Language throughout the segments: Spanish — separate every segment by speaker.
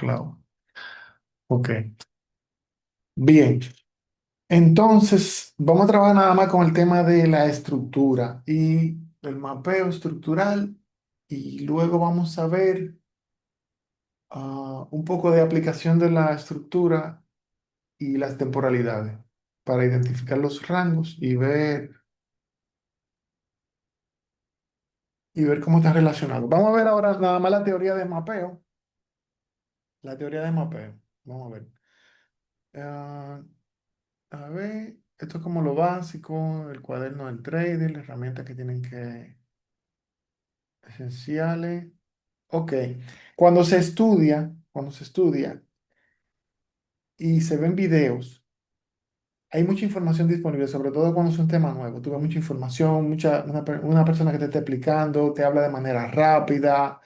Speaker 1: clavo. Ok, bien. Entonces, vamos a trabajar nada más con el tema de la estructura y el mapeo estructural y luego vamos a ver un poco de aplicación de la estructura y las temporalidades para identificar los rangos y ver cómo está relacionado. Vamos a ver ahora nada más la teoría de mapeo. La teoría de mapeo. Vamos a ver. Ah, a ver, esto es como lo básico, el cuaderno del trader, las herramientas que tienen que, esenciales. Ok, cuando se estudia y se ven videos, hay mucha información disponible, sobre todo cuando es un tema nuevo. Tú ves mucha información, una persona que te está explicando, te habla de manera rápida,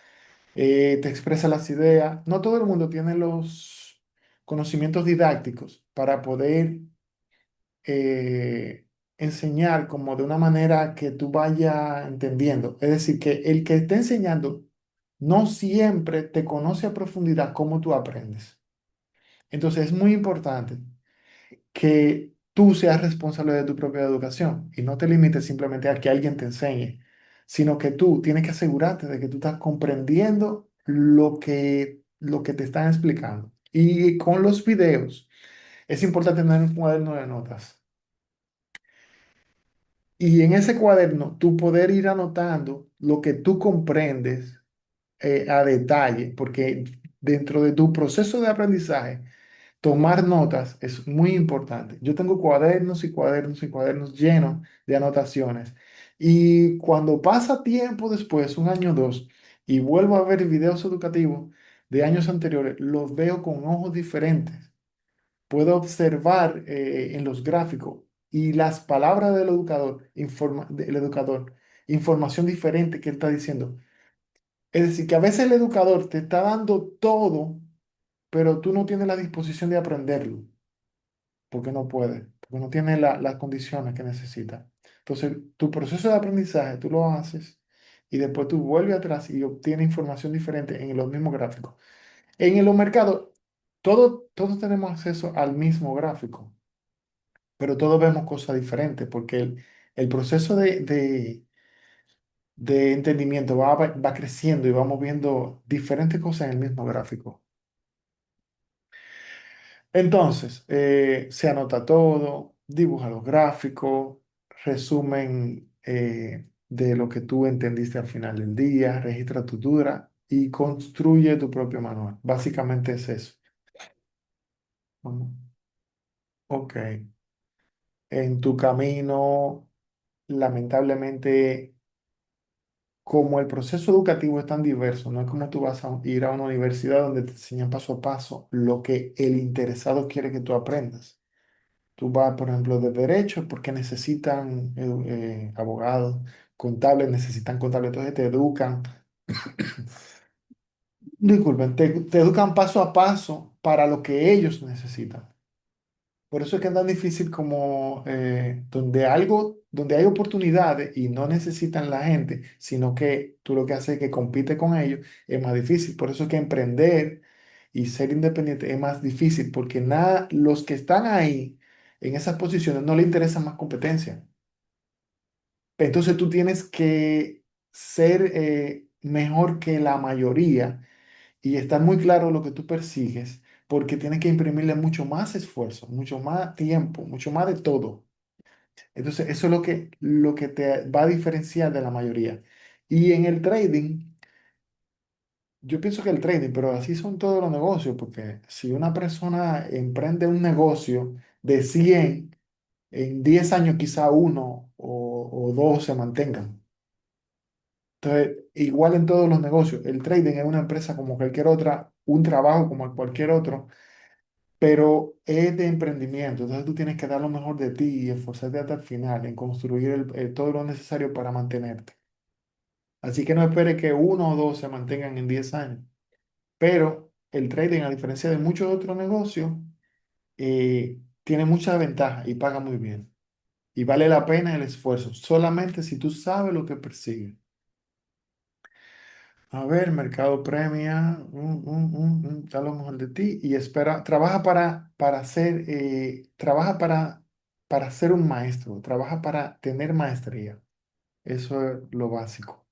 Speaker 1: te expresa las ideas. No todo el mundo tiene los conocimientos didácticos para poder eh, enseñar como de una manera que tú vayas entendiendo. Es decir, que el que esté enseñando no siempre te conoce a profundidad cómo tú aprendes. Entonces es muy importante que tú seas responsable de tu propia educación y no te limites simplemente a que alguien te enseñe, sino que tú tienes que asegurarte de que tú estás comprendiendo lo que te están explicando. Y con los videos es importante tener un cuaderno de notas. Y en ese cuaderno tú poder ir anotando lo que tú comprendes a detalle, porque dentro de tu proceso de aprendizaje, tomar notas es muy importante. Yo tengo cuadernos y cuadernos y cuadernos llenos de anotaciones. Y cuando pasa tiempo después, un año o dos, y vuelvo a ver videos educativos de años anteriores, los veo con ojos diferentes. Puedo observar en los gráficos y las palabras del educador, información diferente que él está diciendo. Es decir, que a veces el educador te está dando todo, pero tú no tienes la disposición de aprenderlo, porque no puedes, porque no tienes las condiciones que necesitas. Entonces, tu proceso de aprendizaje, tú lo haces y después tú vuelves atrás y obtienes información diferente en los mismos gráficos. En los mercados, todos tenemos acceso al mismo gráfico, pero todos vemos cosas diferentes porque el proceso de entendimiento va creciendo y vamos viendo diferentes cosas en el mismo gráfico. Entonces, se anota todo, dibuja los gráficos, resumen de lo que tú entendiste al final del día, registra tu duda y construye tu propio manual. Básicamente es eso. Bueno, ok. En tu camino, lamentablemente, como el proceso educativo es tan diverso, no es como tú vas a ir a una universidad donde te enseñan paso a paso lo que el interesado quiere que tú aprendas. Tú vas, por ejemplo, de derecho porque necesitan abogados, contables necesitan contables, entonces te educan, disculpen, te educan paso a paso para lo que ellos necesitan. Por eso es que es tan difícil como donde hay oportunidades y no necesitan la gente, sino que tú lo que haces es que compite con ellos, es más difícil. Por eso es que emprender y ser independiente es más difícil, porque nada, los que están ahí en esas posiciones no les interesa más competencia. Entonces tú tienes que ser mejor que la mayoría y estar muy claro lo que tú persigues, porque tienes que imprimirle mucho más esfuerzo, mucho más tiempo, mucho más de todo. Entonces, eso es lo que te va a diferenciar de la mayoría. Y en el trading, yo pienso que el trading, pero así son todos los negocios, porque si una persona emprende un negocio de 100 en 10 años quizá uno o dos se mantengan. Entonces, igual en todos los negocios, el trading es una empresa como cualquier otra, un trabajo como cualquier otro, pero es de emprendimiento. Entonces tú tienes que dar lo mejor de ti y esforzarte hasta el final en construir todo lo necesario para mantenerte. Así que no esperes que uno o dos se mantengan en 10 años. Pero el trading, a diferencia de muchos otros negocios, tiene mucha ventaja y paga muy bien. Y vale la pena el esfuerzo, solamente si tú sabes lo que persigues. A ver, mercado premia, está lo mejor de ti y espera, trabaja para ser, trabaja para ser un maestro, trabaja para tener maestría. Eso es lo básico.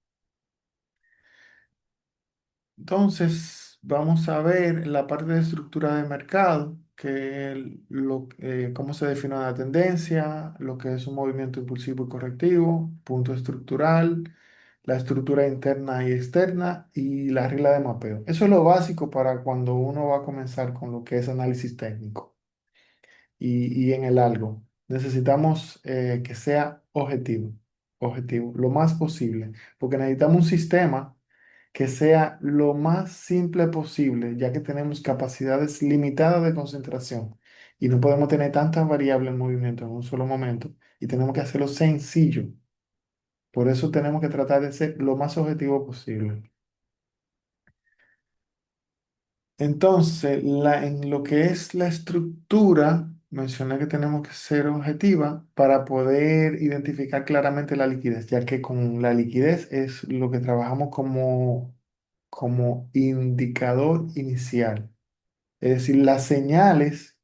Speaker 1: Entonces, vamos a ver la parte de estructura de mercado, cómo se define una tendencia, lo que es un movimiento impulsivo y correctivo, punto estructural, la estructura interna y externa y la regla de mapeo. Eso es lo básico para cuando uno va a comenzar con lo que es análisis técnico y en el algo. Necesitamos que sea objetivo, lo más posible, porque necesitamos un sistema que sea lo más simple posible, ya que tenemos capacidades limitadas de concentración y no podemos tener tantas variables en movimiento en un solo momento y tenemos que hacerlo sencillo. Por eso tenemos que tratar de ser lo más objetivo posible. Entonces, en lo que es la estructura, mencioné que tenemos que ser objetiva para poder identificar claramente la liquidez, ya que con la liquidez es lo que trabajamos como indicador inicial. Es decir, las señales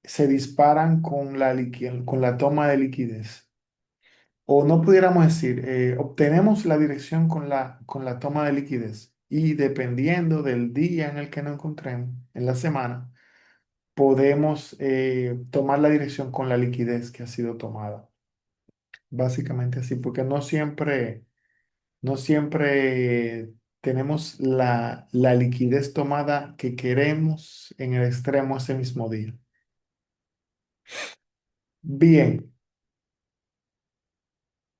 Speaker 1: se disparan con la toma de liquidez. O no pudiéramos decir, obtenemos la dirección con la toma de liquidez. Y dependiendo del día en el que nos encontremos, en la semana, podemos tomar la dirección con la liquidez que ha sido tomada. Básicamente así, porque no siempre tenemos la liquidez tomada que queremos en el extremo ese mismo día. Bien,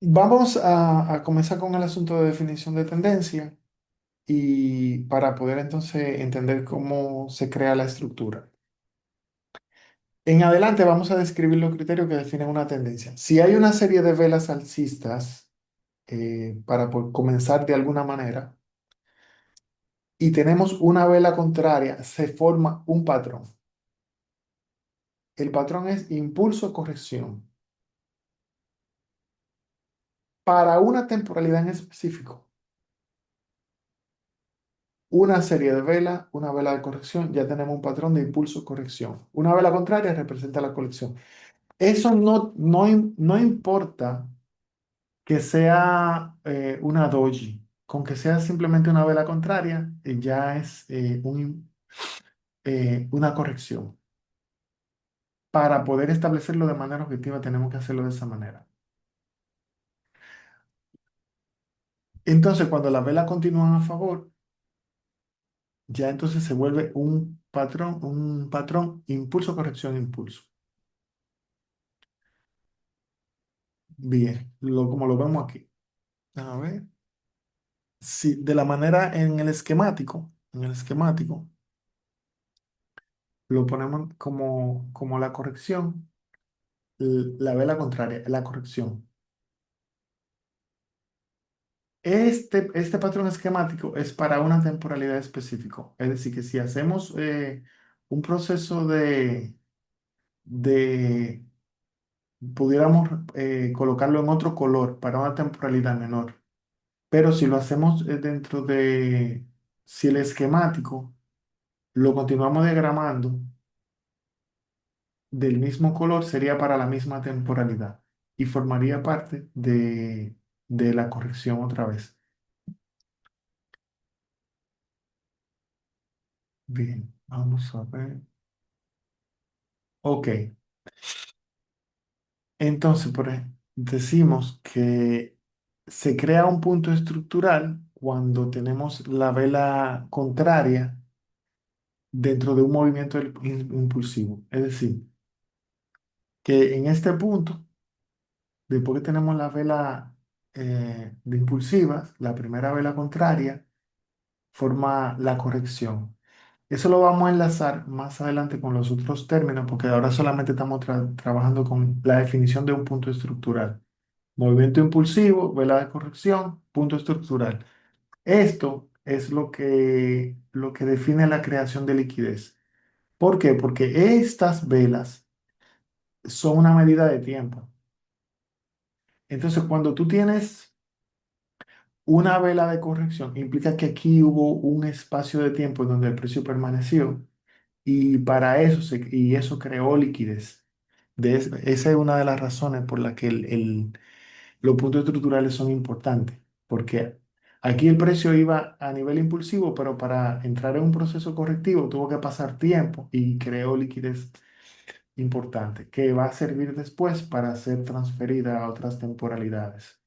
Speaker 1: vamos a comenzar con el asunto de definición de tendencia y para poder entonces entender cómo se crea la estructura. En adelante vamos a describir los criterios que definen una tendencia. Si hay una serie de velas alcistas, para comenzar de alguna manera, y tenemos una vela contraria, se forma un patrón. El patrón es impulso-corrección para una temporalidad en específico. Una serie de velas, una vela de corrección, ya tenemos un patrón de impulso-corrección. Una vela contraria representa la corrección. Eso no importa que sea una doji, con que sea simplemente una vela contraria, ya es una corrección. Para poder establecerlo de manera objetiva, tenemos que hacerlo de esa manera. Entonces, cuando las velas continúan a favor, ya entonces se vuelve un patrón, impulso, corrección, impulso. Bien, como lo vemos aquí. A ver. Sí, de la manera en el esquemático, lo ponemos como la corrección, la vela contraria, la corrección. Este patrón esquemático es para una temporalidad específica. Es decir, que si hacemos un proceso de pudiéramos colocarlo en otro color para una temporalidad menor. Pero si lo hacemos si el esquemático lo continuamos diagramando del mismo color, sería para la misma temporalidad y formaría parte de la corrección otra vez. Bien, vamos a ver. Ok, entonces decimos que se crea un punto estructural cuando tenemos la vela contraria dentro de un movimiento impulsivo. Es decir, que en este punto, después que tenemos la vela de impulsivas, la primera vela contraria forma la corrección. Eso lo vamos a enlazar más adelante con los otros términos, porque ahora solamente estamos trabajando con la definición de un punto estructural. Movimiento impulsivo, vela de corrección, punto estructural. Esto es lo que define la creación de liquidez. ¿Por qué? Porque estas velas son una medida de tiempo. Entonces, cuando tú tienes Una vela de corrección implica que aquí hubo un espacio de tiempo en donde el precio permaneció y para eso y eso creó liquidez. Esa es una de las razones por las que los puntos estructurales son importantes, porque aquí el precio iba a nivel impulsivo, pero para entrar en un proceso correctivo tuvo que pasar tiempo y creó liquidez importante que va a servir después para ser transferida a otras temporalidades.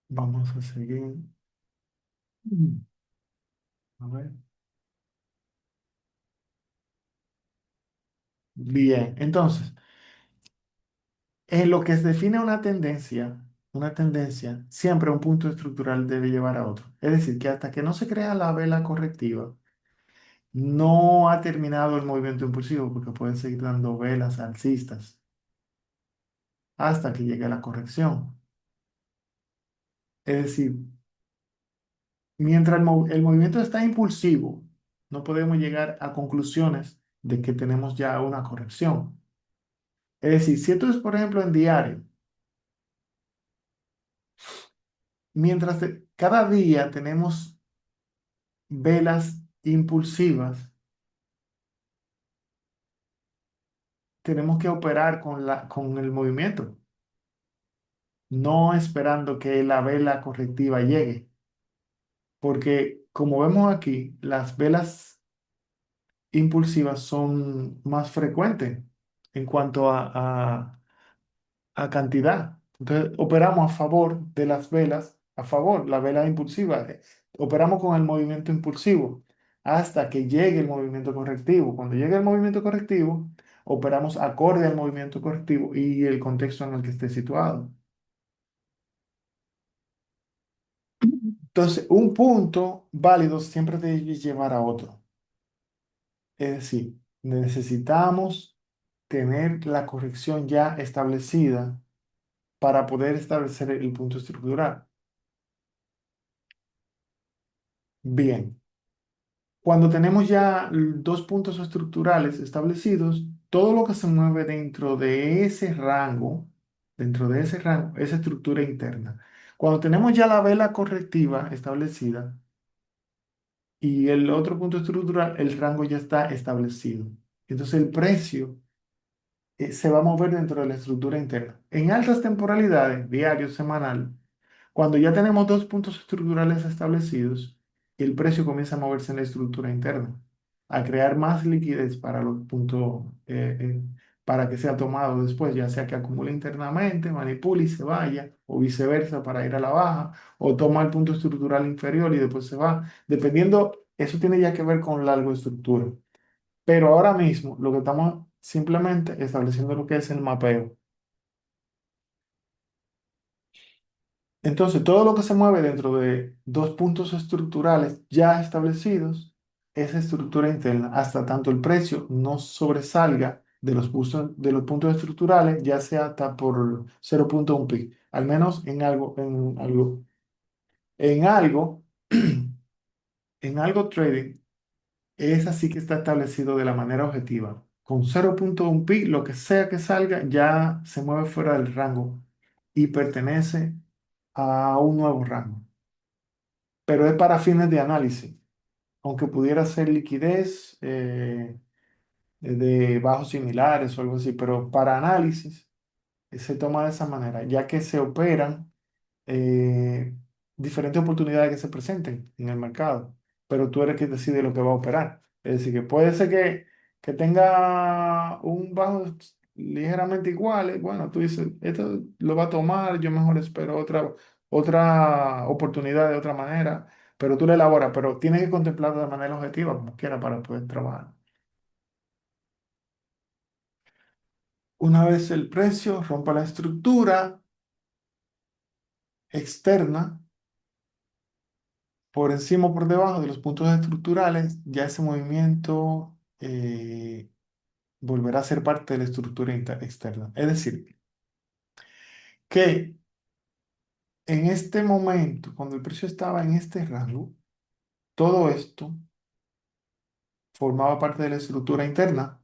Speaker 1: Vamos a seguir. Mm, A ver. Bien, entonces, en lo que se define una tendencia, siempre un punto estructural debe llevar a otro. Es decir, que hasta que no se crea la vela correctiva, no ha terminado el movimiento impulsivo, porque puede seguir dando velas alcistas hasta que llegue la corrección. Es decir, mientras el movimiento está impulsivo, no podemos llegar a conclusiones de que tenemos ya una corrección. Es decir, si esto es, por ejemplo, en diario, mientras cada día tenemos velas impulsivas, tenemos que operar con el movimiento, no esperando que la vela correctiva llegue, porque como vemos aquí, las velas impulsivas son más frecuentes en cuanto a cantidad. Entonces, operamos a favor de las velas, a favor, la vela impulsiva. Operamos con el movimiento impulsivo hasta que llegue el movimiento correctivo. Cuando llegue el movimiento correctivo, operamos acorde al movimiento correctivo y el contexto en el que esté situado. Entonces, un punto válido siempre debe llevar a otro. Es decir, necesitamos tener la corrección ya establecida para poder establecer el punto estructural. Bien, cuando tenemos ya dos puntos estructurales establecidos, todo lo que se mueve dentro de ese rango, esa estructura interna. Cuando tenemos ya la vela correctiva establecida y el otro punto estructural, el rango ya está establecido. Entonces el precio se va a mover dentro de la estructura interna. En altas temporalidades, diario, semanal, cuando ya tenemos dos puntos estructurales establecidos, el precio comienza a moverse en la estructura interna, a crear más liquidez para los puntos, para que sea tomado después, ya sea que acumule internamente, manipule y se vaya, o viceversa para ir a la baja, o toma el punto estructural inferior y después se va. Dependiendo, eso tiene ya que ver con la estructura. Pero ahora mismo lo que estamos simplemente estableciendo lo que es el mapeo. Entonces, todo lo que se mueve dentro de dos puntos estructurales ya establecidos es estructura interna, hasta tanto el precio no sobresalga de los puntos estructurales, ya sea hasta por 0,1 pi, al menos en algo, en algo trading. Es así que está establecido de la manera objetiva. Con 0,1 pi, lo que sea que salga ya se mueve fuera del rango y pertenece a un nuevo rango. Pero es para fines de análisis, aunque pudiera ser liquidez de bajos similares o algo así, pero para análisis se toma de esa manera, ya que se operan eh, diferentes oportunidades que se presenten en el mercado, pero tú eres quien decide lo que va a operar. Es decir, que puede ser que tenga un bajo ligeramente igual, bueno, tú dices, esto lo va a tomar, yo mejor espero otra oportunidad de otra manera, pero tú lo elaboras, pero tienes que contemplarlo de manera objetiva, como quiera, para poder trabajar. Una vez el precio rompa la estructura externa, por encima o por debajo de los puntos estructurales, ya ese movimiento volverá a ser parte de la estructura externa. Es decir, que en este momento, cuando el precio estaba en este rango, todo esto formaba parte de la estructura interna,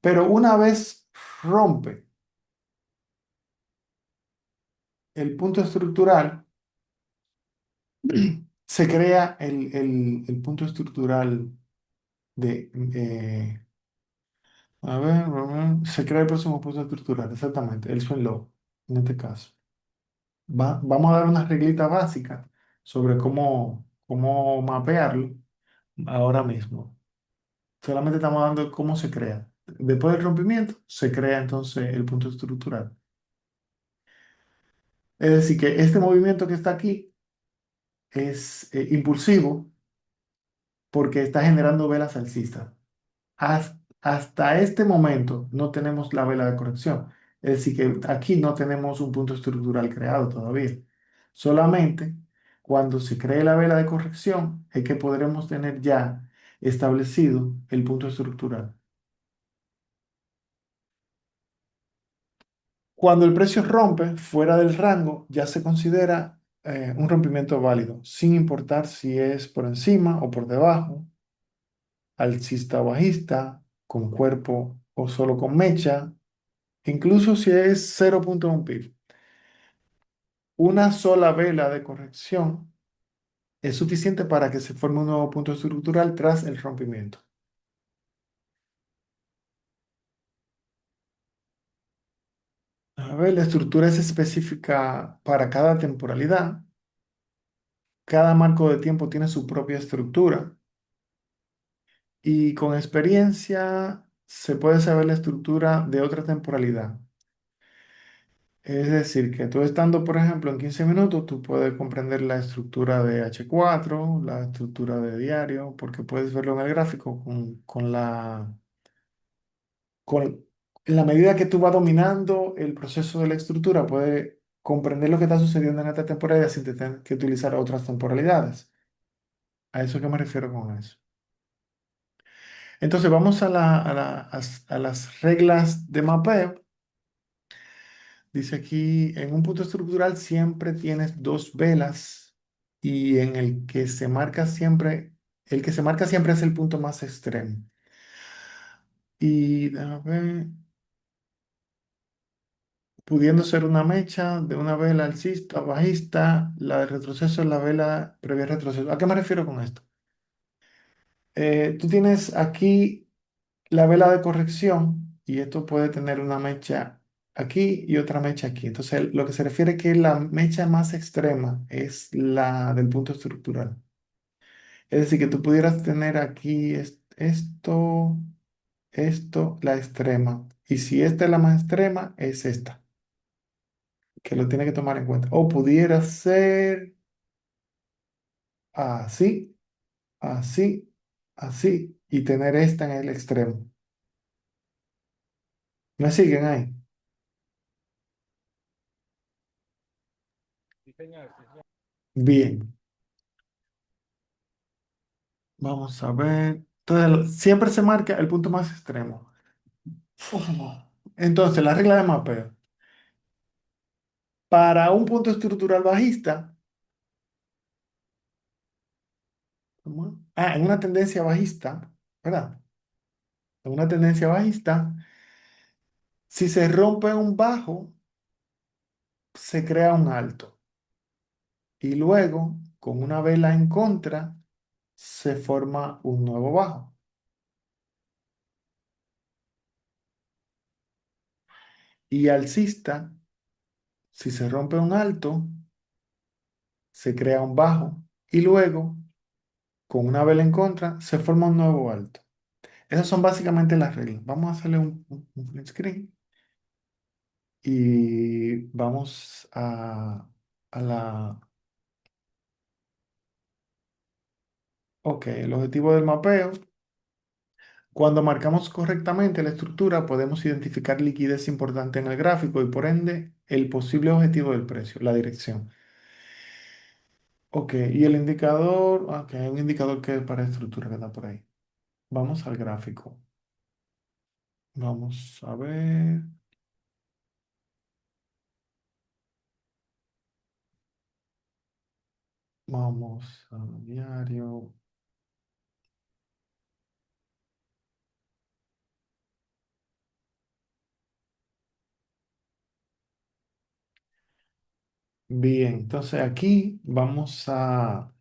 Speaker 1: pero una vez rompe el punto estructural, se crea el punto estructural de, se crea el próximo punto estructural, exactamente, el swing low, en este caso. Vamos a dar una reglita básica sobre cómo mapearlo ahora mismo. Solamente estamos dando cómo se crea. Después del rompimiento, se crea entonces el punto estructural. Es decir, que este movimiento que está aquí es impulsivo porque está generando velas alcistas. Hasta este momento no tenemos la vela de corrección. Es decir, que aquí no tenemos un punto estructural creado todavía. Solamente cuando se cree la vela de corrección es que podremos tener ya establecido el punto estructural. Cuando el precio rompe fuera del rango, ya se considera un rompimiento válido, sin importar si es por encima o por debajo, alcista o bajista, con cuerpo o solo con mecha, incluso si es 0,1 pip. Una sola vela de corrección es suficiente para que se forme un nuevo punto estructural tras el rompimiento. A ver, la estructura es específica para cada temporalidad. Cada marco de tiempo tiene su propia estructura. Y con experiencia se puede saber la estructura de otra temporalidad. Es decir, que tú estando, por ejemplo, en 15 minutos, tú puedes comprender la estructura de H4, la estructura de diario, porque puedes verlo en el gráfico con, en la medida que tú vas dominando el proceso de la estructura, puedes comprender lo que está sucediendo en esta temporalidad sin tener que utilizar otras temporalidades. A eso que me refiero con eso. Entonces vamos a las reglas de mapeo. Dice aquí, en un punto estructural siempre tienes dos velas y en el que se marca siempre es el punto más extremo. Y a ver, pudiendo ser una mecha de una vela alcista, bajista, la de retroceso es la vela previa al retroceso. ¿A qué me refiero con esto? Tú tienes aquí la vela de corrección y esto puede tener una mecha aquí y otra mecha aquí. Entonces, lo que se refiere es que la mecha más extrema es la del punto estructural. Es decir, que tú pudieras tener aquí esto, la extrema. Y si esta es la más extrema, es esta, que lo tiene que tomar en cuenta. O pudiera ser así, así, así, y tener esta en el extremo. ¿Me siguen ahí? Bien. Vamos a ver. Entonces, siempre se marca el punto más extremo. Uf. Entonces, la regla de mapeo. Para un punto estructural bajista, ¿cómo es? En una tendencia bajista, ¿verdad? En una tendencia bajista, si se rompe un bajo, se crea un alto. Y luego, con una vela en contra, se forma un nuevo bajo. Y alcista, si se rompe un alto, se crea un bajo. Y luego, con una vela en contra, se forma un nuevo alto. Esas son básicamente las reglas. Vamos a hacerle un print screen y vamos a la... Ok, el objetivo del mapeo. Cuando marcamos correctamente la estructura, podemos identificar liquidez importante en el gráfico y por ende el posible objetivo del precio, la dirección. Ok, y el indicador, ok, hay un indicador que es para estructura que está por ahí. Vamos al gráfico. Vamos a ver. Vamos a diario. Bien, entonces aquí vamos a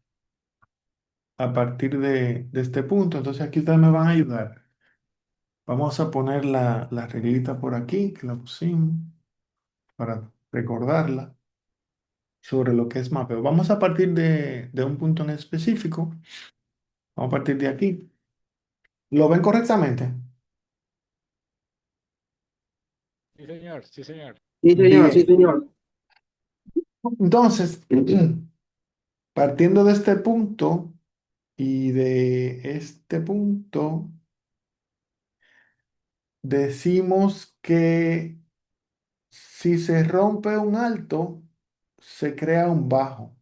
Speaker 1: partir de este punto, entonces aquí ustedes me van a ayudar. Vamos a poner la reglita por aquí, que la pusimos para recordarla sobre lo que es mapeo. Vamos a partir de un punto en específico. Vamos a partir de aquí. ¿Lo ven correctamente?
Speaker 2: Sí, señor, sí, señor.
Speaker 3: Sí, señor, sí,
Speaker 1: Bien.
Speaker 3: señor.
Speaker 1: Entonces, partiendo de este punto y de este punto, decimos que si se rompe un alto, se crea un bajo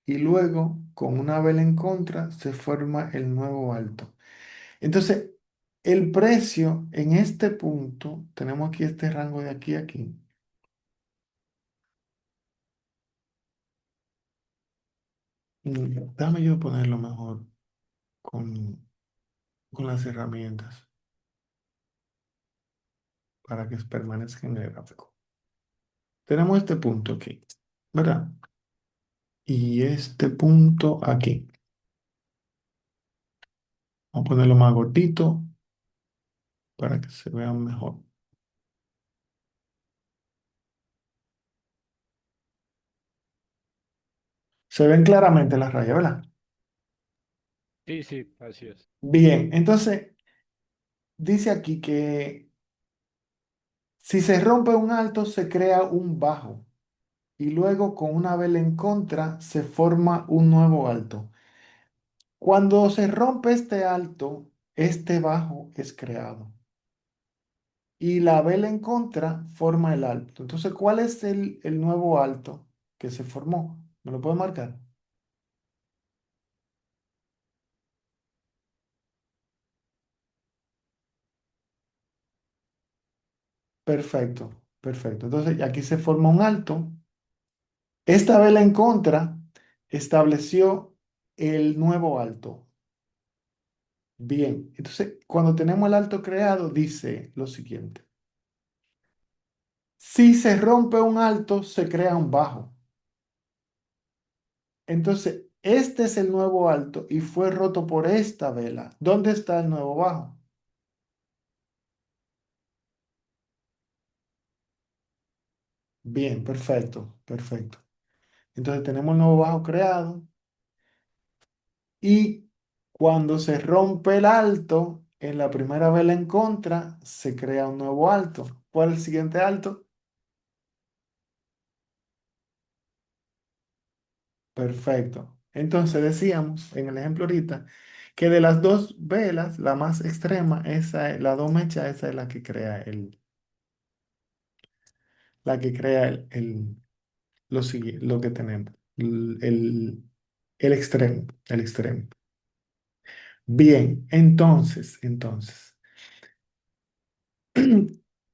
Speaker 1: y luego con una vela en contra se forma el nuevo alto. Entonces, el precio en este punto, tenemos aquí este rango de aquí a aquí. Déjame yo ponerlo mejor con, con las herramientas para que permanezca en el gráfico. Tenemos este punto aquí, ¿verdad? Y este punto aquí. Vamos a ponerlo más gordito para que se vean mejor. Se ven claramente las rayas, ¿verdad?
Speaker 2: Sí, sí, así es.
Speaker 1: Bien, entonces dice aquí que si se rompe un alto, se crea un bajo y luego con una vela en contra se forma un nuevo alto. Cuando se rompe este alto, este bajo es creado y la vela en contra forma el alto. Entonces, ¿cuál es el nuevo alto que se formó? ¿Me lo puedo marcar? Perfecto, perfecto. Entonces, aquí se forma un alto. Esta vela en contra estableció el nuevo alto. Bien, entonces cuando tenemos el alto creado, dice lo siguiente. Si se rompe un alto, se crea un bajo. Entonces, este es el nuevo alto y fue roto por esta vela. ¿Dónde está el nuevo bajo? Bien, perfecto, perfecto. Entonces tenemos el nuevo bajo creado y cuando se rompe el alto, en la primera vela en contra, se crea un nuevo alto. ¿Cuál es el siguiente alto? Perfecto. Entonces decíamos en el ejemplo ahorita que de las dos velas, la más extrema, la dos mechas, esa es la que crea lo que tenemos, el extremo, el extremo. Bien, entonces,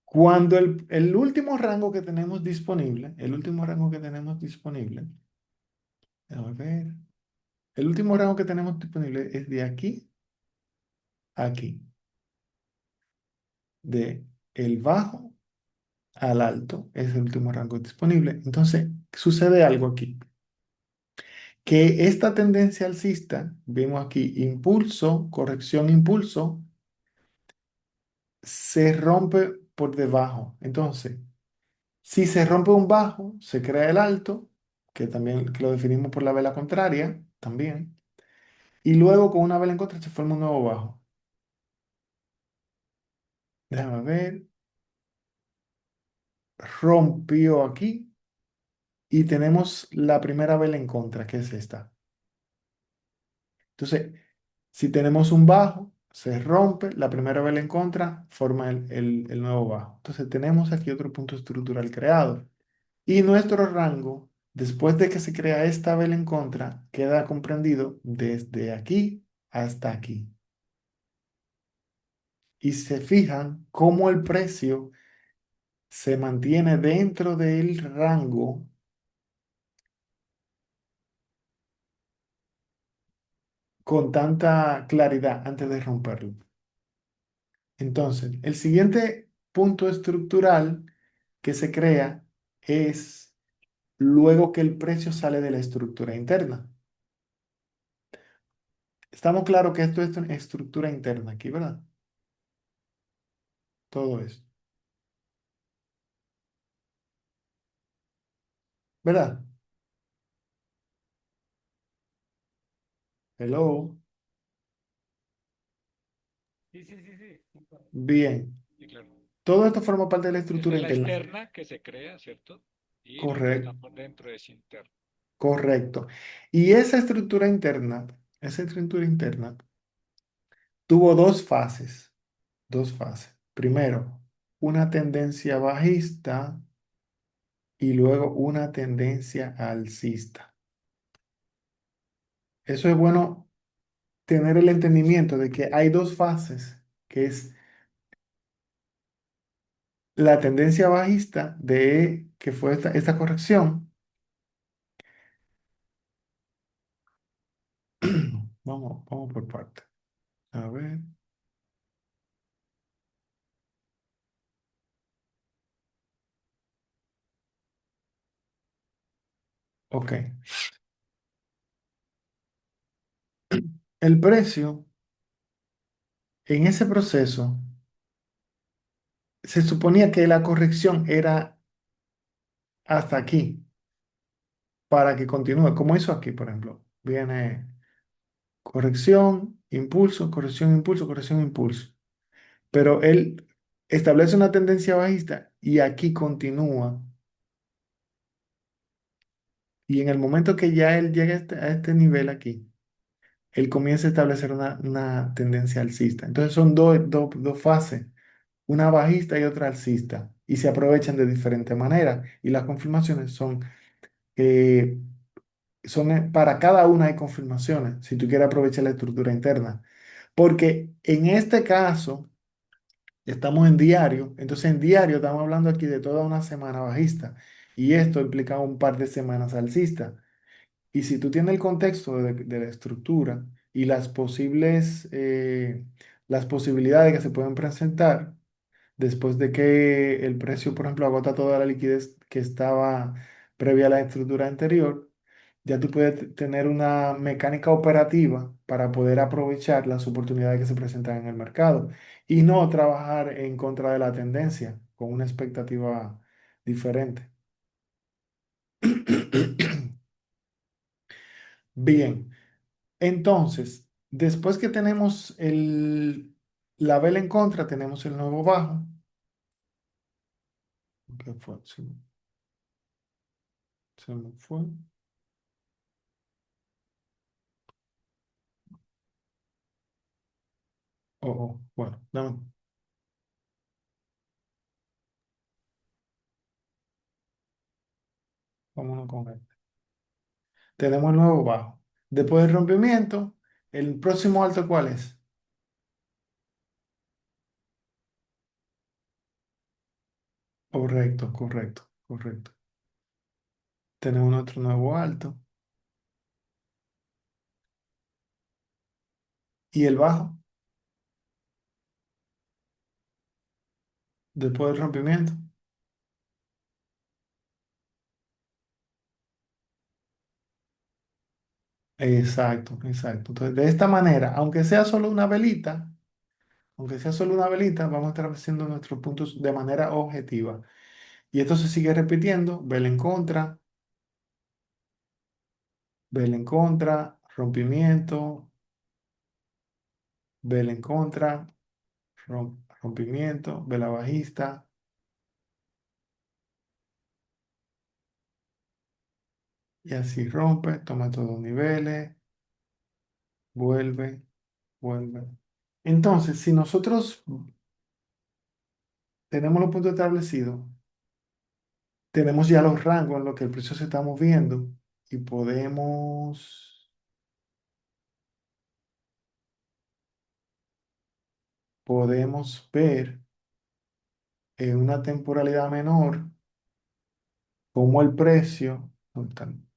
Speaker 1: cuando el último rango que tenemos disponible, el último rango que tenemos disponible, déjame ver, el último rango que tenemos disponible es de aquí a aquí, de el bajo al alto, es el último rango disponible. Entonces, sucede algo aquí, que esta tendencia alcista, vimos aquí impulso, corrección, impulso, se rompe por debajo. Entonces, si se rompe un bajo, se crea el alto, que también que lo definimos por la vela contraria, también. Y luego con una vela en contra se forma un nuevo bajo. Déjame ver. Rompió aquí y tenemos la primera vela en contra, que es esta. Entonces, si tenemos un bajo, se rompe, la primera vela en contra forma el nuevo bajo. Entonces, tenemos aquí otro punto estructural creado. Y nuestro rango, después de que se crea esta vela en contra, queda comprendido desde aquí hasta aquí. Y se fijan cómo el precio se mantiene dentro del rango con tanta claridad antes de romperlo. Entonces, el siguiente punto estructural que se crea es luego que el precio sale de la estructura interna. Estamos claros que esto es una estructura interna aquí, ¿verdad? Todo eso, ¿verdad? Hello.
Speaker 2: Sí, sí, sí, sí.
Speaker 1: Bien.
Speaker 2: Sí, claro.
Speaker 1: Todo esto forma parte de la
Speaker 2: Esta
Speaker 1: estructura
Speaker 2: es la
Speaker 1: interna.
Speaker 2: externa que se crea, ¿cierto? Y lo que está
Speaker 1: Correcto,
Speaker 2: por dentro es interno.
Speaker 1: correcto. Y esa estructura interna tuvo dos fases, dos fases. Primero, una tendencia bajista y luego una tendencia alcista. Eso es bueno tener el entendimiento de que hay dos fases, que es la tendencia bajista de que fue esta corrección. Vamos por parte. A ver, ok. El precio en ese proceso se suponía que la corrección era hasta aquí para que continúe, como hizo aquí, por ejemplo. Viene corrección, impulso, corrección, impulso, corrección, impulso. Pero él establece una tendencia bajista y aquí continúa. Y en el momento que ya él llega a este nivel aquí, él comienza a establecer una tendencia alcista. Entonces son dos fases, una bajista y otra alcista, y se aprovechan de diferente manera. Y las confirmaciones eh, para cada una hay confirmaciones, si tú quieres aprovechar la estructura interna. Porque en este caso, estamos en diario, entonces en diario estamos hablando aquí de toda una semana bajista, y esto implica un par de semanas alcista. Y si tú tienes el contexto de la estructura y las posibilidades que se pueden presentar después de que el precio, por ejemplo, agota toda la liquidez que estaba previa a la estructura anterior, ya tú puedes tener una mecánica operativa para poder aprovechar las oportunidades que se presentan en el mercado y no trabajar en contra de la tendencia con una expectativa diferente. Bien. Entonces, después que tenemos la vela en contra, tenemos el nuevo bajo. ¿Qué fue? Se me fue. Bueno, vámonos con él. Tenemos el nuevo bajo. Después del rompimiento, el próximo alto, ¿cuál es? Correcto, correcto, correcto. Tenemos otro nuevo alto. ¿Y el bajo? Después del rompimiento. Exacto, exacto. Entonces, de esta manera, aunque sea solo una velita, vamos a estar haciendo nuestros puntos de manera objetiva. Y esto se sigue repitiendo, vela en contra, rompimiento, vela en contra, rompimiento, vela bajista, y así rompe, toma todos los niveles, vuelve, vuelve. Entonces, si nosotros tenemos los puntos establecidos, tenemos ya los rangos en los que el precio se está moviendo y podemos ver en una temporalidad menor cómo el precio, ¿dónde están?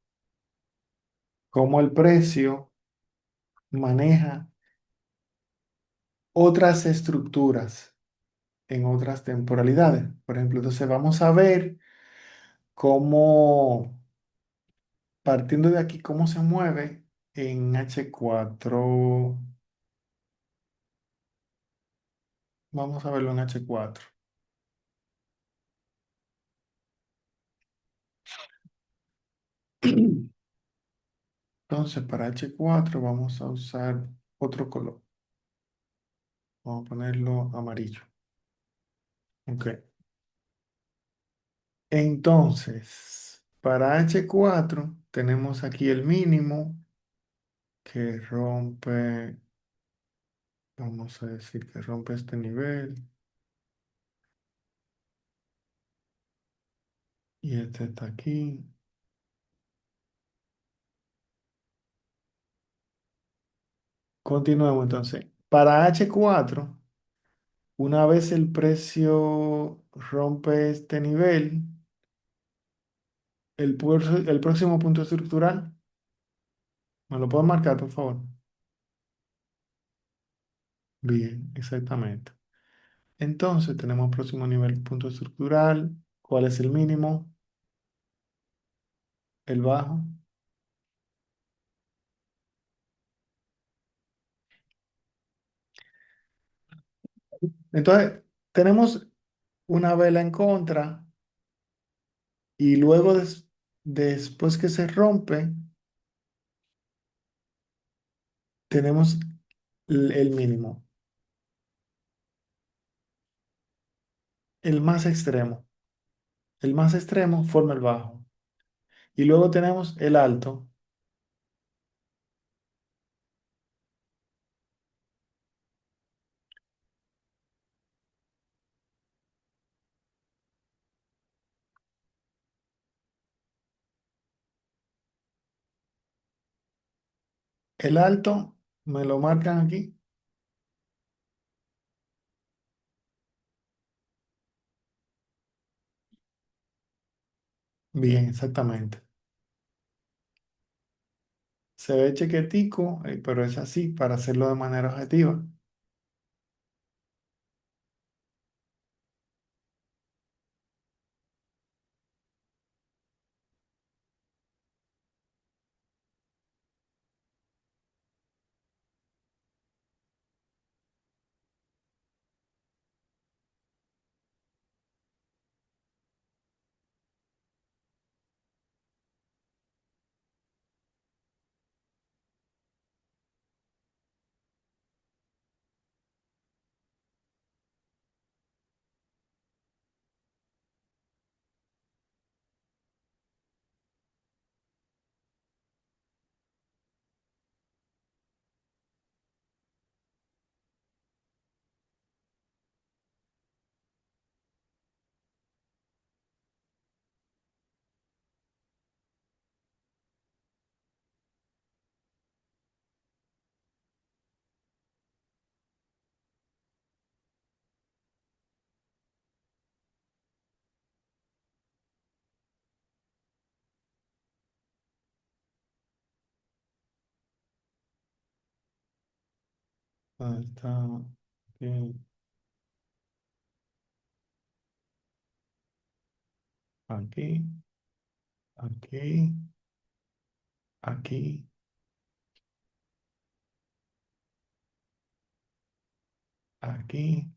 Speaker 1: Cómo el precio maneja otras estructuras en otras temporalidades. Por ejemplo, entonces vamos a ver cómo. partiendo de aquí, ¿cómo se mueve en H4? Vamos a verlo en H4. Entonces, para H4 vamos a usar otro color. Vamos a ponerlo amarillo. Ok. Entonces, para H4 tenemos aquí el mínimo que rompe, vamos a decir que rompe este nivel y este está aquí. Continuemos entonces. Para H4, una vez el precio rompe este nivel, el próximo punto estructural, ¿me lo puedo marcar, por favor? Bien, exactamente. Entonces tenemos próximo nivel punto estructural. ¿Cuál es el mínimo? El bajo. Entonces, tenemos una vela en contra y luego después que se rompe, tenemos el mínimo, el más extremo. El más extremo forma el bajo. Y luego tenemos el alto. El alto me lo marcan aquí. Bien, exactamente. Se ve chiquitico, pero es así para hacerlo de manera objetiva. Ahí está. Aquí, aquí, aquí, aquí, aquí.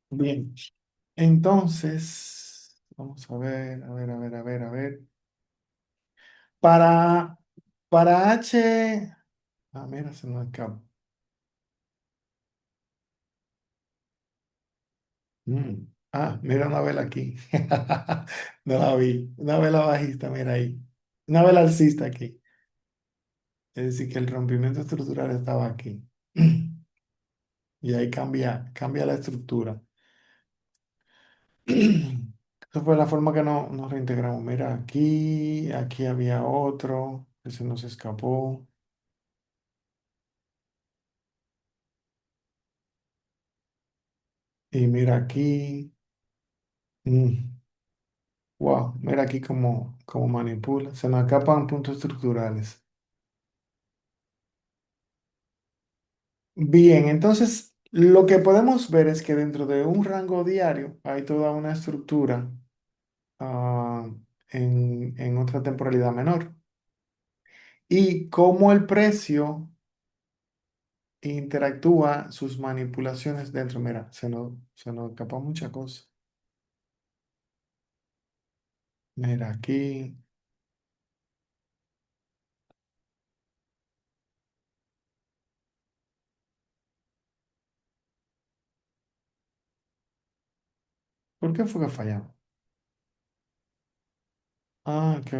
Speaker 1: Bien. Entonces, vamos a ver, a ver, a ver, a ver, a ver. Para, para H, mira, se nos escapa. Mira una vela aquí. No la vi. Una vela bajista, mira ahí. Una vela alcista aquí. Es decir, que el rompimiento estructural estaba aquí. Y ahí cambia la estructura. Esa fue la forma que nos reintegramos. Mira, aquí había otro que se nos escapó. Y mira aquí. Mm, wow, mira aquí cómo manipula. Se nos escapan puntos estructurales. Bien, entonces Lo que podemos ver es que dentro de un rango diario hay toda una estructura ah, en otra temporalidad menor. Y cómo el precio interactúa sus manipulaciones dentro. Mira, se nos escapó mucha cosa. Mira, aquí. ¿Por qué fue que fallamos? Ah, que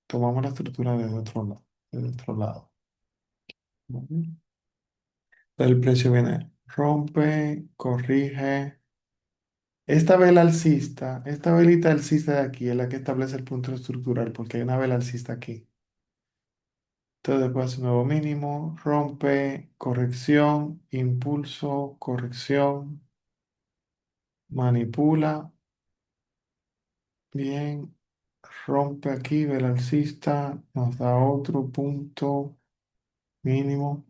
Speaker 1: tomamos la estructura de otro lado. De otro lado. Ujú. El precio viene, rompe, corrige. Esta velita alcista de aquí es la que establece el punto estructural, porque hay una vela alcista aquí. Entonces después hace un nuevo mínimo, rompe, corrección, impulso, corrección, manipula, bien, rompe aquí, vela alcista, nos da otro punto mínimo.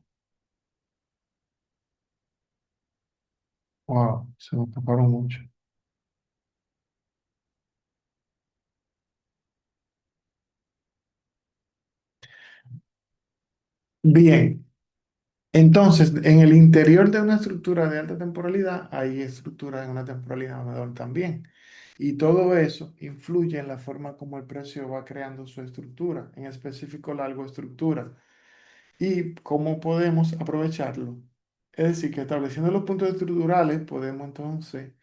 Speaker 1: Wow, se me escaparon mucho. Bien, entonces en el interior de una estructura de alta temporalidad hay estructuras en una temporalidad menor también. Y todo eso influye en la forma como el precio va creando su estructura, en específico la algoestructura. Y cómo podemos aprovecharlo. Es decir, que estableciendo los puntos estructurales podemos entonces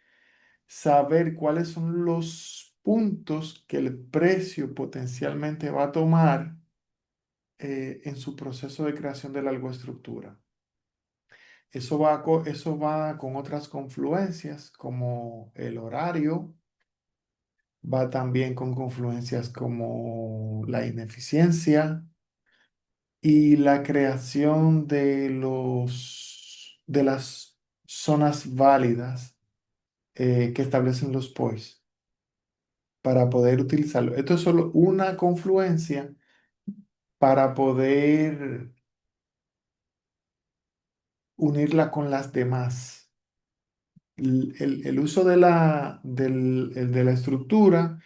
Speaker 1: saber cuáles son los puntos que el precio potencialmente va a tomar en su proceso de creación de la algoestructura. Eso va con otras confluencias como el horario, va también con confluencias como la ineficiencia y la creación de las zonas válidas que establecen los POIs para poder utilizarlo. Esto es solo una confluencia para poder unirla con las demás. El uso de la estructura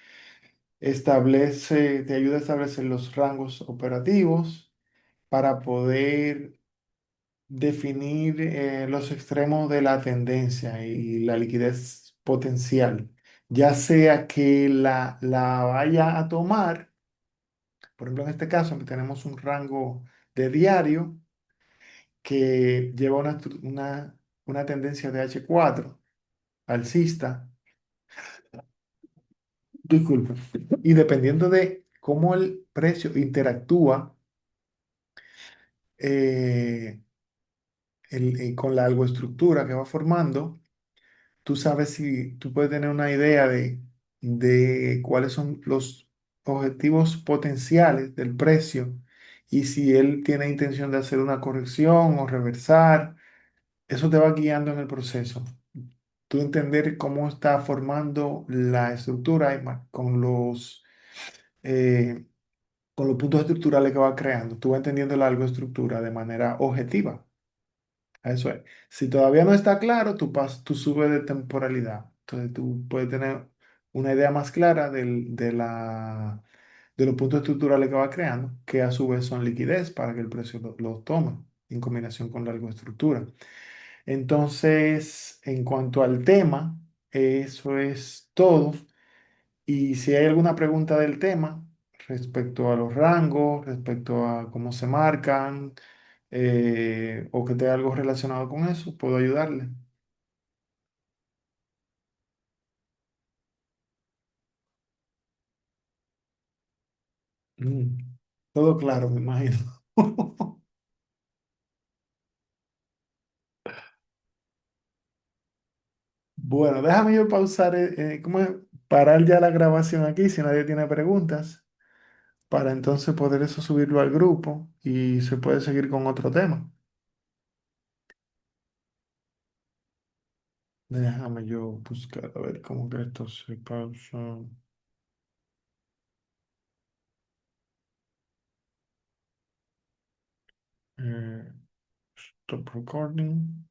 Speaker 1: te ayuda a establecer los rangos operativos para poder definir los extremos de la tendencia y la liquidez potencial, ya sea que la vaya a tomar, por ejemplo, en este caso que tenemos un rango de diario que lleva una tendencia de H4 alcista, disculpe, y dependiendo de cómo el precio interactúa eh, con la algoestructura que va formando, tú sabes si tú puedes tener una idea de cuáles son los objetivos potenciales del precio y si él tiene intención de hacer una corrección o reversar. Eso te va guiando en el proceso. Tú entender cómo está formando la estructura eh, con los puntos estructurales que va creando. Tú vas entendiendo la algoestructura de manera objetiva. Eso es. Si todavía no está claro, tú subes de temporalidad. Entonces tú puedes tener una idea más clara de los puntos estructurales que va creando, que a su vez son liquidez para que el precio lo tome en combinación con la estructura. Entonces, en cuanto al tema, eso es todo. Y si hay alguna pregunta del tema respecto a los rangos, respecto a cómo se marcan, o que tenga algo relacionado con eso, puedo ayudarle. Mm, todo claro, me imagino. Bueno, déjame yo pausar, ¿cómo es? Parar ya la grabación aquí si nadie tiene preguntas, para entonces poder eso subirlo al grupo y se puede seguir con otro tema. Déjame yo buscar a ver cómo que esto se pausa. Eh, Stop recording.